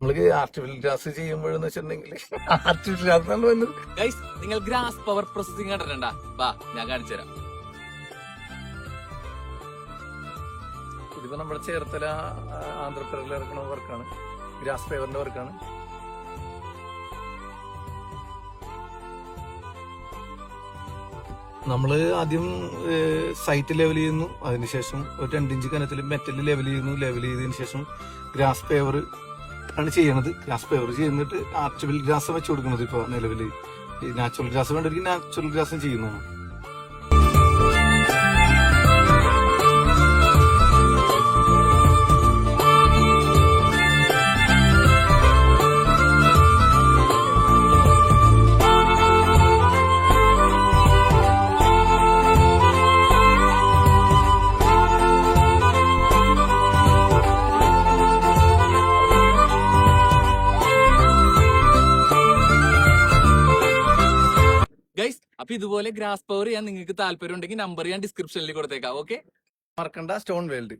നമ്മൾക്ക് artificial grass ചെയ്യുമ്പോഴെന്ന് വെച്ചിട്ടുണ്ടെങ്കിൽ artificial grass വന്നത്. ഗൈസ്, നിങ്ങൾ ഗ്രാസ് പവർ പ്രോസസിംഗ് കണ്ടിട്ടുണ്ടാ? വാ, ഞാൻ കാണിച്ചു തരാം. ഇതിപ്പോ നമ്മുടെ ചേർത്തല ആന്ധ്രാപ്രദേശിൽ ഇറക്കുന്ന വർക്കാണ്, ഗ്രാസ് പേവറിന്റെ വർക്കാണ്. നമ്മള് ആദ്യം സൈറ്റ് ലെവൽ ചെയ്യുന്നു, അതിനുശേഷം ഒരു 2 ഇഞ്ച് കനത്തിൽ മെറ്റൽ ലെവൽ ചെയ്യുന്നു. ലെവൽ ചെയ്തതിനു ശേഷം ഗ്രാസ് പേവർ ആണ് ചെയ്യണത്. ഗ്രാസ് പേവർ ചെയ്യുന്നിട്ട് ആർട്ടിഫിഷ്യൽ ഗ്രാസ് വെച്ച് കൊടുക്കുന്നത്. ഇപ്പൊ നിലവിൽ നാച്ചുറൽ ഗ്രാസ് വേണ്ടവർക്ക് നാച്ചുറൽ ഗ്രാസും ചെയ്യുന്നതാണ്. ഗൈസ്, അപ്പൊ ഇതുപോലെ ഗ്രാസ് പവർ ചെയ്യാൻ നിങ്ങൾക്ക് താല്പര്യം ഉണ്ടെങ്കിൽ നമ്പർ ഞാൻ ഡിസ്ക്രിപ്ഷനിൽ കൊടുത്തേക്കാം. ഓക്കെ, മറക്കണ്ട, സ്റ്റോൺ വേൾഡ്.